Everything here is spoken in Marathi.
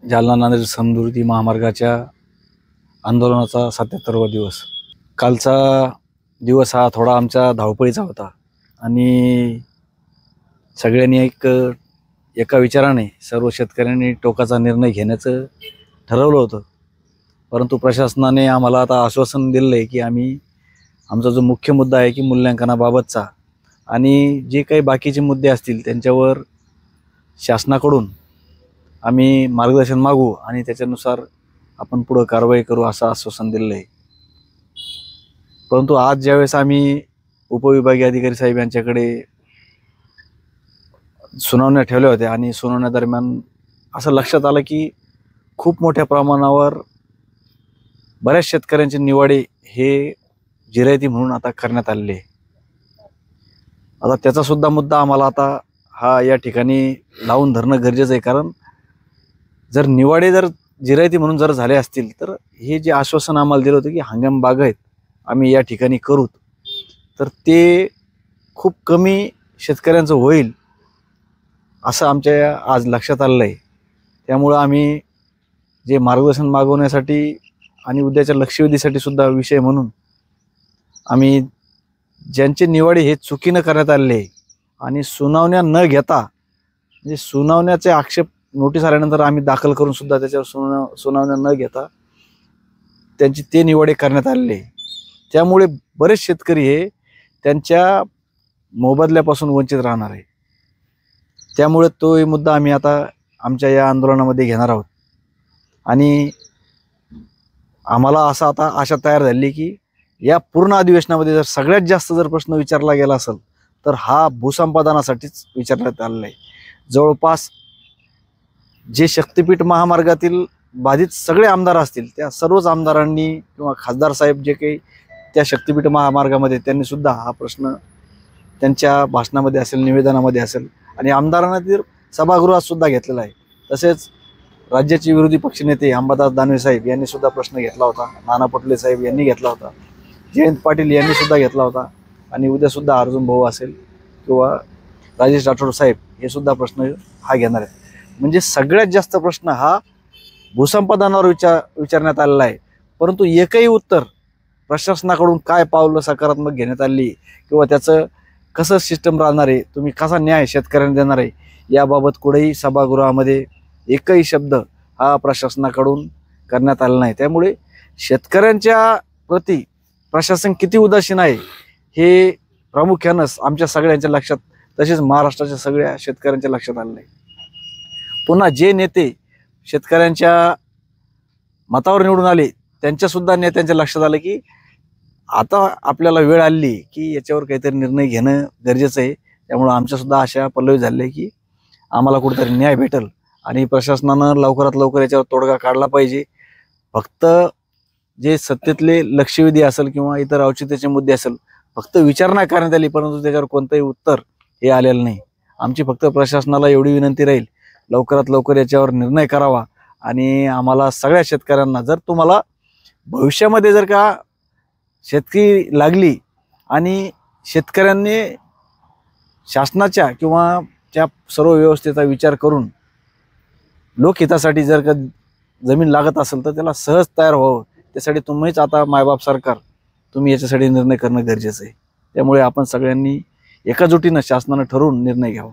जालना नांदेड समृद्धी महामार्गाच्या आंदोलनाचा 77वा दिवस। कालचा दिवस हा थोडा आमचा धावपळीचा होता आणि सगळ्यांनी एका विचाराने सर्व शेतकऱ्यांनी टोकाचा निर्णय घेण्याचं ठरवलं होतं। परंतु प्रशासनाने आम्हाला आता आश्वासन दिलं आहे की आमचा जो मुख्य मुद्दा आहे की मूल्यांकनाबाबतचा आणि जे काही बाकीचे मुद्दे असतील त्यांच्यावर शासनाकडून आम्ही मार्गदर्शन मागू आणि त्याच्यानुसार आपण पुढे कारवाई करू असं आश्वासन दिलं आहे। परंतु आज ज्यावेळेस आम्ही उपविभागीय अधिकारी साहेब यांच्याकडे सुनावण्या ठेवल्या होत्या आणि सुनावण्या दरम्यान असं लक्षात आलं की खूप मोठ्या प्रमाणावर बऱ्याच शेतकऱ्यांचे निवाडे हे जिरायती म्हणून आता करण्यात आलेले आहे। आता त्याचा सुद्धा मुद्दा आम्हाला आता हा या ठिकाणी लावून धरणं गरजेचं आहे, कारण जर निवाडे जिरायती म्हणून झाले असतील तर हे जे आश्वासन आम्हाला दिलं होतं की हंगाम बागायत आम्ही या ठिकाणी करू, तर ते खूप कमी शेतकऱ्यांचं होईल असं आमच्या आज लक्षात आलेलं आहे। त्यामुळं आम्ही जे मार्गदर्शन मागवण्यासाठी आणि उद्याच्या लक्षवेधीसाठी सुद्धा विषय म्हणून आम्ही ज्यांचे निवाडे हे चुकीनं करण्यात आलेले आहे आणि सुनावण्या न घेता, म्हणजे सुनावण्याचे आक्षेप नोटीस आल्यानंतर आम्ही दाखल करून सुद्धा त्याच्यावर सुनावण्या न घेता त्यांची ते निवाडे करण्यात आलेले, त्यामुळे बरेच शेतकरी हे त्यांच्या मोबदल्यापासून वंचित राहणार आहे। त्यामुळे तो मुद्दा आम्ही आता आमच्या या आंदोलनामध्ये घेणार आहोत आणि आम्हाला आता आशा तयार झाली की या पूर्ण अधिवेशनामध्ये जर सगळ्यात जास्त प्रश्न विचारला गेला असेल तर हा भूसंपादनासाठीच विचारण्यात आलेला आहे। जवळपास जे शक्तिपीठ महामार्गातील बाधित सगळे आमदार असतील त्या सर्वच आमदारांनी किंवा खासदार साहेब जे काही त्या शक्तिपीठ महामार्गामध्ये त्यांनी सुद्धा हा प्रश्न त्यांच्या भाषणामध्ये असेल, निवेदनामध्ये असेल आणि आमदारांना सभागृहात सुद्धा घेतलेला आहे। तसेच राज्याचे विरोधी पक्षनेते अंबादास दानवे साहेब यांनी सुद्धा प्रश्न घेतला होता, नाना पटोले साहेब यांनी घेतला होता, जयंत पाटील यांनी सुद्धा घेतला होता आणि उद्या सुद्धा अर्जुन भाऊ असेल किंवा राजेश राठोड साहेब हे सुद्धा प्रश्न हा घेणार आहेत। म्हणजे सगळ्यात जास्त प्रश्न हा भूसंपादनावर विचारण्यात आलेला आहे, परंतु एकही उत्तर प्रशासनाकडून काय पावलं सकारात्मक घेण्यात आली किंवा त्याचं कसं सिस्टम राहणार आहे, तुम्ही कसा न्याय शेतकऱ्यांना देणार आहे याबाबत कुठेही सभागृहामध्ये एकही शब्द हा प्रशासनाकडून करण्यात आला नाही। त्यामुळे शेतकऱ्यांच्या प्रती प्रशासन किती उदासीन आहे हे प्रामुख्यानं आमच्या सगळ्यांच्या लक्षात, तसेच महाराष्ट्राच्या सगळ्या शेतकऱ्यांच्या लक्षात आलेलं आहे। पुन्हा जे नेते शेतकऱ्यांच्या मतावर निवडून आले त्यांच्यासुद्धा नेत्यांच्या लक्षात आलं की आता आपल्याला वेळ आली की याच्यावर काहीतरी निर्णय घेणं गरजेचं आहे। त्यामुळं आमच्यासुद्धा आशा पल्लवी झाली आहे की आम्हाला कुठेतरी न्याय भेटेल आणि प्रशासनानं लवकरात लवकर याच्यावर तोडगा काढला पाहिजे। फक्त जे सत्तेतले लक्षवेधी असेल किंवा इतर औचित्याचे मुद्दे असेल फक्त विचारणा करण्यात आली, परंतु त्याच्यावर कोणतंही उत्तर हे आलेलं नाही। आमची फक्त प्रशासनाला एवढी विनंती राहील लवकरात लवकर याच्यावर निर्णय करावा आणि आम्हाला सगळ्या शेतकऱ्यांना जर तुम्हाला भविष्यामध्ये जर का शेतकरी लागली आणि शेतकऱ्यांनी शासनाच्या किंवा त्या सर्व व्यवस्थेचा विचार करून लोकहितासाठी जर का जमीन लागत असेल तर त्याला सहज तयार व्हावं, त्यासाठी तुम्हीच आता मायबाप सरकार तुम्ही याच्यासाठी निर्णय करणं गरजेचं आहे। त्यामुळे आपण सगळ्यांनी एकजुटीनं शासनानं ठरवून निर्णय घ्यावा।